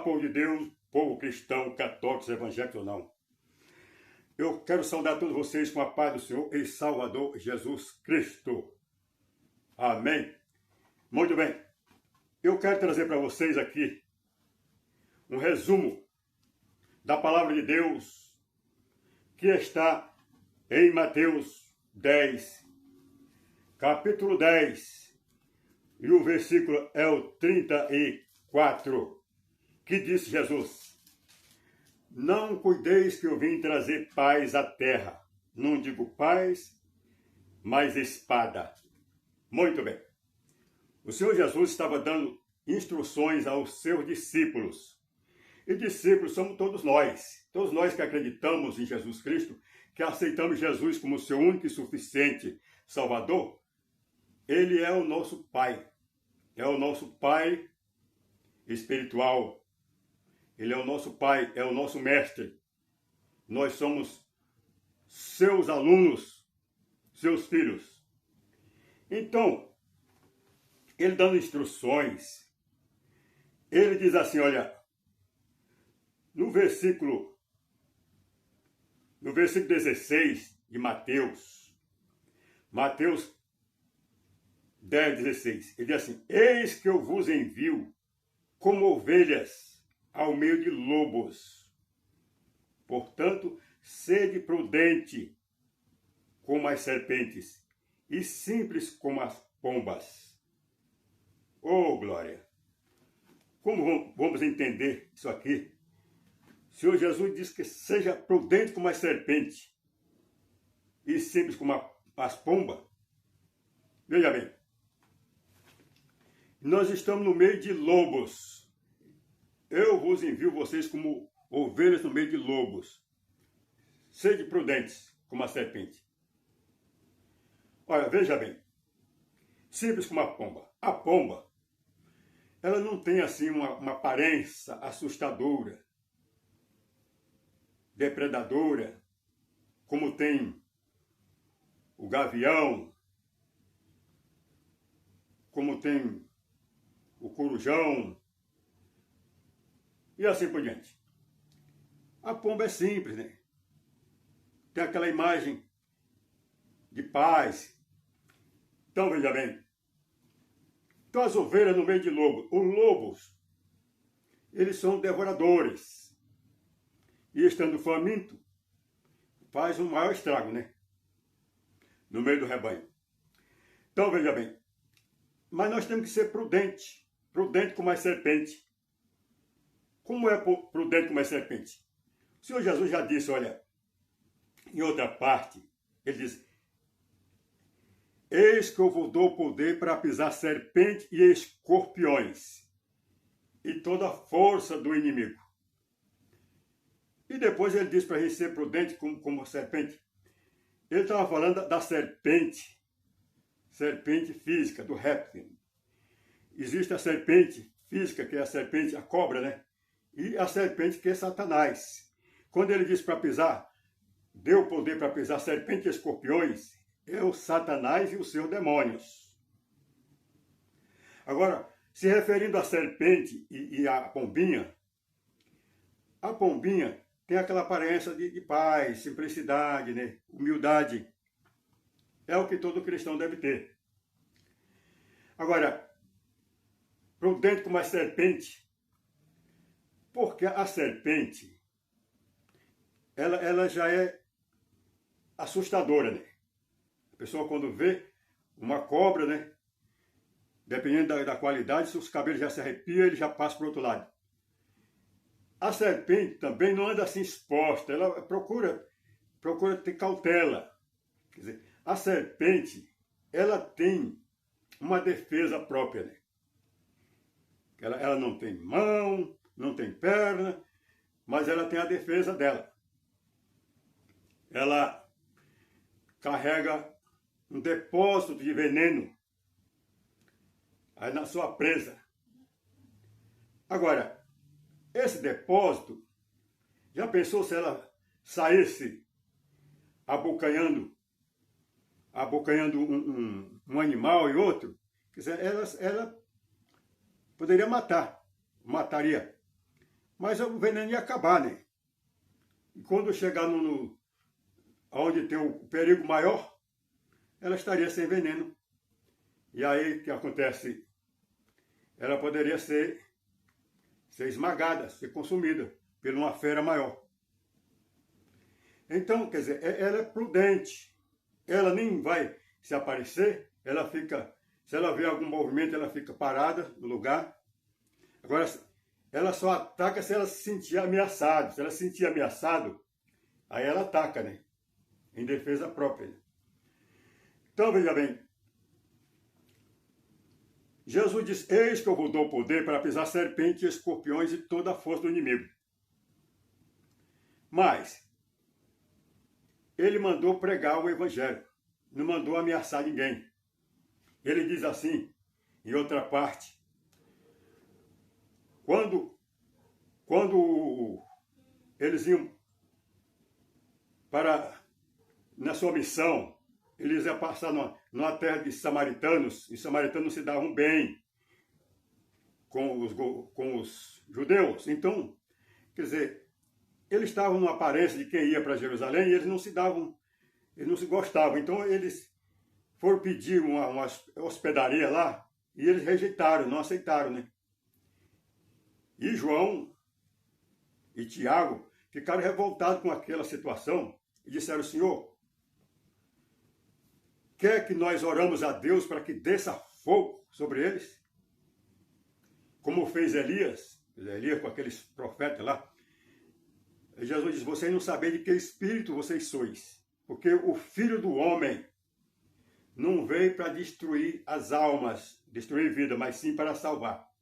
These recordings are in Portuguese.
povo de Deus, povo cristão, católicos, evangélicos ou não. Eu quero saudar todos vocês com a paz do Senhor e Salvador Jesus Cristo. Amém. Muito bem. Eu quero trazer para vocês aqui um resumo da palavra de Deus que está em Mateus 10, capítulo 10, e o versículo é o 34, que disse Jesus: não cuideis que eu vim trazer paz à terra. Não digo paz, mas espada. Muito bem. O Senhor Jesus estava dando instruções aos seus discípulos. E discípulos somos todos nós que acreditamos em Jesus Cristo, que aceitamos Jesus como seu único e suficiente Salvador. Ele é o nosso Pai. É o nosso Pai espiritual. Ele é o nosso Pai, é o nosso Mestre. Nós somos seus alunos, seus filhos. Então, ele dando instruções, ele diz assim, olha, no versículo 16 de Mateus 10, 16, ele diz assim: eis que eu vos envio como ovelhas ao meio de lobos. Portanto, sede prudente como as serpentes e simples como as pombas. Oh, glória! Como vamos entender isso aqui? O Senhor Jesus diz que seja prudente como as serpentes e simples como as pombas. Veja bem, nós estamos no meio de lobos. Eu vos envio vocês como ovelhas no meio de lobos. Sede prudentes como a serpente. Olha, veja bem. Simples como a pomba. A pomba, ela não tem assim uma aparência assustadora, depredadora, como tem o gavião, como tem o corujão, e assim por diante. A pomba é simples, né? Tem aquela imagem de paz. Então, veja bem. Então, as ovelhas no meio de lobos. Os lobos, eles são devoradores. E estando faminto, faz um maior estrago, né? No meio do rebanho. Então, veja bem. Mas nós temos que ser prudente. Prudente como a serpente. Como é prudente como a serpente? O Senhor Jesus já disse, olha, em outra parte, ele diz: eis que eu vos dou poder para pisar serpente e escorpiões, e toda a força do inimigo. E depois ele diz para a gente ser prudente como a serpente. Ele estava falando da serpente física, do réptil. Existe a serpente física, que é a serpente, a cobra, né? E a serpente, que é Satanás. Quando ele diz para pisar, deu poder para pisar serpente e escorpiões, é o Satanás e os seus demônios. Agora, se referindo à serpente e à pombinha, a pombinha tem aquela aparência de paz, simplicidade, né? Humildade. É o que todo cristão deve ter. Agora, prudente como a serpente, porque a serpente, ela já é assustadora, né? A pessoa quando vê uma cobra, né? Dependendo da qualidade, se os cabelos já se arrepiam, ele já passa para o outro lado. A serpente também não anda assim exposta, ela procura ter cautela. Quer dizer, a serpente, ela tem uma defesa própria, né? Ela não tem mão, não tem perna, mas ela tem a defesa dela. Ela carrega um depósito de veneno aí na sua presa. Agora, esse depósito, já pensou se ela saísse abocanhando um animal e outro? Quer dizer, ela poderia mataria. Mas o veneno ia acabar, né? E quando chegar onde tem o perigo maior, ela estaria sem veneno. E aí o que acontece? Ela poderia ser esmagada, ser consumida por uma fera maior. Então, quer dizer, ela é prudente. Ela nem vai se aparecer, ela fica, se ela vê algum movimento, ela fica parada no lugar. Agora, ela só ataca se ela se sentir ameaçada. Se ela se sentir ameaçado, aí ela ataca, né? Em defesa própria. Então, veja bem. Jesus diz, eis que eu vos dou poder para pisar serpentes, escorpiões e toda a força do inimigo. Mas, ele mandou pregar o evangelho. Não mandou ameaçar ninguém. Ele diz assim, em outra parte, quando eles iam na sua missão, eles iam passar numa terra de samaritanos, e os samaritanos se davam bem com os judeus. Então, quer dizer, eles estavam numa aparência de quem ia para Jerusalém e eles não se gostavam. Então, eles foram pedir uma hospedaria lá e eles rejeitaram, não aceitaram, né? E João e Tiago ficaram revoltados com aquela situação e disseram, Senhor, quer que nós oramos a Deus para que desça fogo sobre eles? Como fez Elias com aqueles profetas lá. E Jesus diz, vocês não sabem de que espírito vocês sois, porque o Filho do Homem não veio para destruir as almas, destruir vida, mas sim para salvar.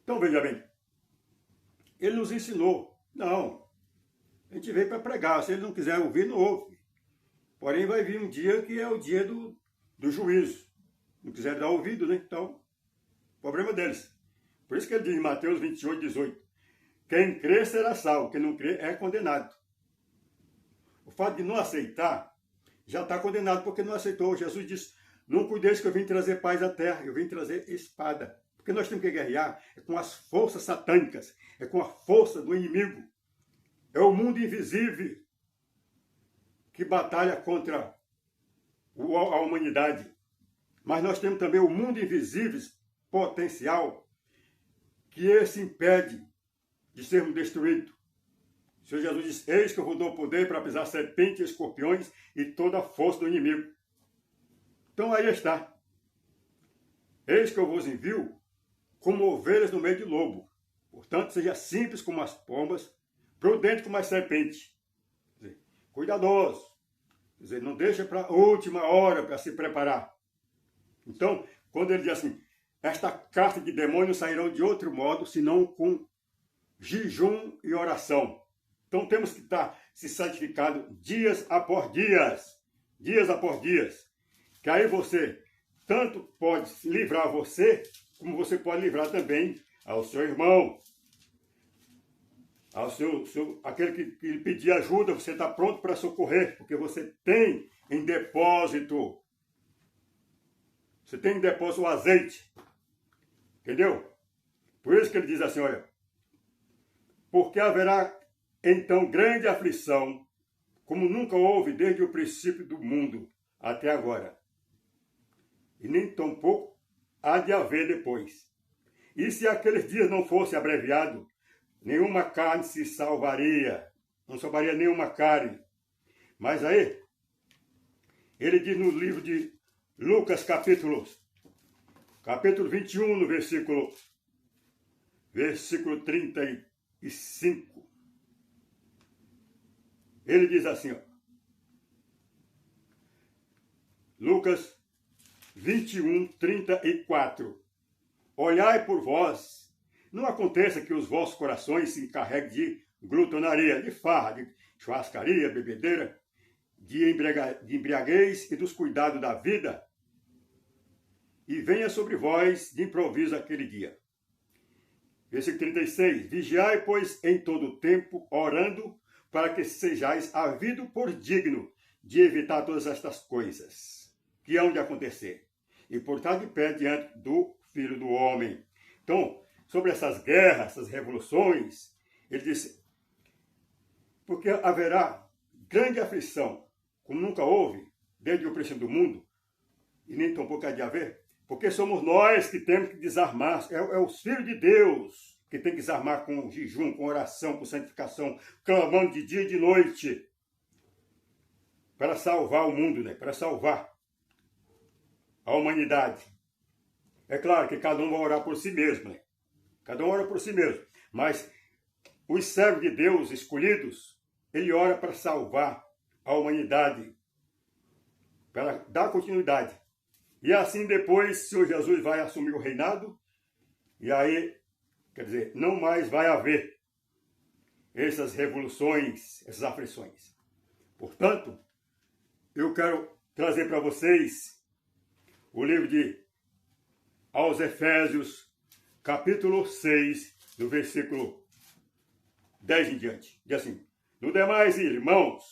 Então, veja bem, ele nos ensinou. Não, a gente veio para pregar. Se ele não quiser ouvir, não ouve. Porém, vai vir um dia que é o dia do juízo. Não quiser dar ouvido, né? Então, problema deles. Por isso que ele diz em Mateus 28, 18. Quem crê será salvo, quem não crê é condenado. O fato de não aceitar, já está condenado porque não aceitou. Jesus disse, não cuideis que eu vim trazer paz à terra, eu vim trazer espada. Porque nós temos que guerrear com as forças satânicas, é com a força do inimigo. É o mundo invisível que batalha contra a humanidade. Mas nós temos também o mundo invisível potencial que esse impede de sermos destruídos. O Senhor Jesus diz, eis que eu vos dou poder para pisar serpentes, escorpiões e toda a força do inimigo. Então aí está. Eis que eu vos envio como ovelhas no meio de lobo. Portanto, seja simples como as pombas, prudente como as serpentes. Quer dizer, cuidadoso. Quer dizer, não deixa para a última hora para se preparar. Então, quando ele diz assim, esta casta de demônios sairão de outro modo, senão com jejum e oração. Então temos que estar se santificando dias após dias. Dias após dias. Que aí você tanto pode livrar você, como você pode livrar também ao seu irmão. Ao aquele que lhe pedir ajuda, você está pronto para socorrer, porque você tem em depósito. Você tem em depósito o azeite. Entendeu? Por isso que ele diz assim, olha, porque haverá então grande aflição, como nunca houve desde o princípio do mundo até agora. E nem tampouco há de haver depois. E se aqueles dias não fosse abreviado, nenhuma carne se salvaria. Não salvaria nenhuma carne. Mas aí, ele diz no livro de Lucas, capítulo 21, no versículo 35. Ele diz assim, ó, Lucas 21, 34. Olhai por vós, não aconteça que os vossos corações se encarreguem de glutonaria, de farra, de churrascaria, bebedeira, de embriaguez e dos cuidados da vida, e venha sobre vós de improviso aquele dia. Versículo 36. Vigiai, pois, em todo o tempo, orando, para que sejais havido por digno de evitar todas estas coisas que hão de acontecer, e por estar de pé diante do Filho do Homem. Então, sobre essas guerras, essas revoluções, ele disse, porque haverá grande aflição, como nunca houve, desde o princípio do mundo, e nem tampouco há de haver, porque somos nós que temos que desarmar, é os filhos de Deus que tem que desarmar com jejum, com oração, com santificação, clamando de dia e de noite, para salvar o mundo, né? Para salvar a humanidade. É claro que cada um vai orar por si mesmo, né? Cada um ora por si mesmo, mas os servos de Deus escolhidos, ele ora para salvar a humanidade, para dar continuidade. E assim depois, o Senhor Jesus vai assumir o reinado, e aí, quer dizer, não mais vai haver essas revoluções, essas aflições. Portanto, eu quero trazer para vocês o livro de aos Efésios, capítulo 6, do versículo 10 em diante. Diz assim, no demais, irmãos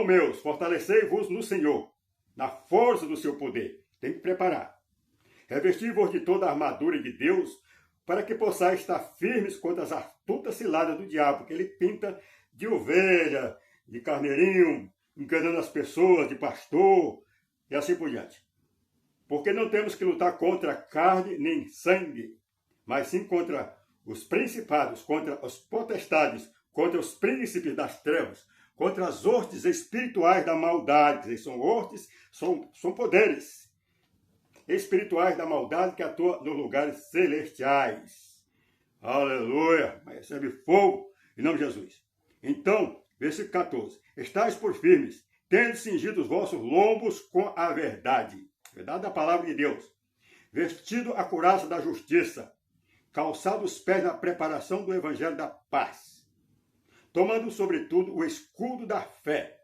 meus, fortalecei-vos no Senhor, na força do seu poder. Tem que preparar. Revesti-vos de toda a armadura de Deus, para que possais estar firmes contra as astutas ciladas do diabo, que ele pinta de ovelha, de carneirinho, enganando as pessoas, de pastor, e assim por diante. Porque não temos que lutar contra carne nem sangue, mas sim contra os principados, contra os potestades, contra os príncipes das trevas, contra as hostes espirituais da maldade. São hostes, são poderes espirituais da maldade que atuam nos lugares celestiais. Aleluia! Mas recebe fogo em nome de Jesus. Então, versículo 14. Estais por firmes, tendo cingido os vossos lombos com a verdade. Verdade da palavra de Deus. Vestido a couraça da justiça, calçado os pés na preparação do evangelho da paz, tomando sobretudo o escudo da fé,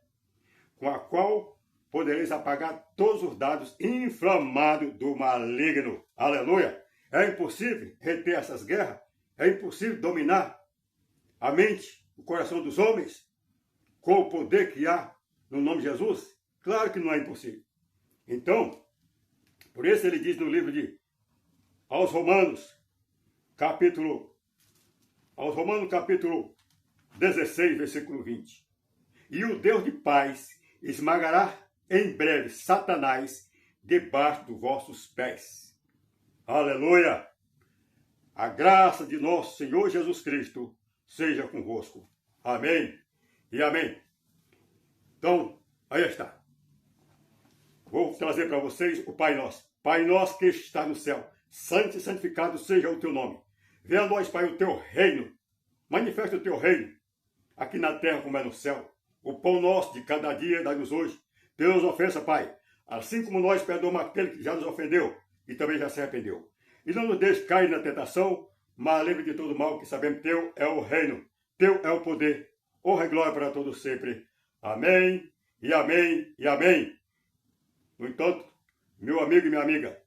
com a qual podereis apagar todos os dados inflamados do maligno. Aleluia! É impossível reter essas guerras? É impossível dominar a mente, o coração dos homens, com o poder que há no nome de Jesus? Claro que não é impossível. Então, por isso ele diz no livro de aos Romanos, capítulo 16, versículo 20. E o Deus de paz esmagará em breve Satanás debaixo dos vossos pés. Aleluia! A graça de nosso Senhor Jesus Cristo seja convosco. Amém e amém. Então, aí está. Vou trazer para vocês o Pai Nosso. Pai Nosso que está no céu, santo e santificado seja o teu nome. Venha a nós, Pai, o teu reino. Manifesta o teu reino, aqui na terra como é no céu. O pão nosso de cada dia dá-nos hoje. Pelas ofensas, Pai, assim como nós perdoamos aquele que já nos ofendeu e também já se arrependeu. E não nos deixe cair na tentação, mas livre de todo mal, que sabemos teu é o reino, teu é o poder, honra e glória para todos sempre. Amém, e amém, e amém. No entanto, meu amigo e minha amiga,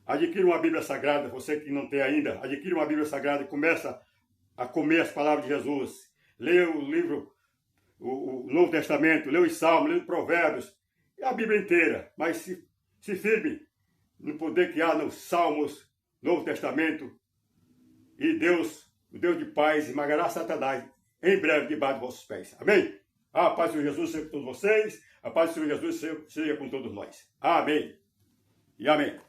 adquira uma Bíblia Sagrada, você que não tem ainda, adquira uma Bíblia Sagrada e começa a comer as palavras de Jesus. Leia o livro, o Novo Testamento, leia os Salmos, leia os Provérbios, a Bíblia inteira, mas se firme no poder que há nos Salmos, Novo Testamento, e Deus, o Deus de paz, esmagará Satanás em breve debaixo dos vossos pés. Amém? A paz do Senhor Jesus seja com todos vocês, a paz do Senhor Jesus seja com todos nós. Amém e amém.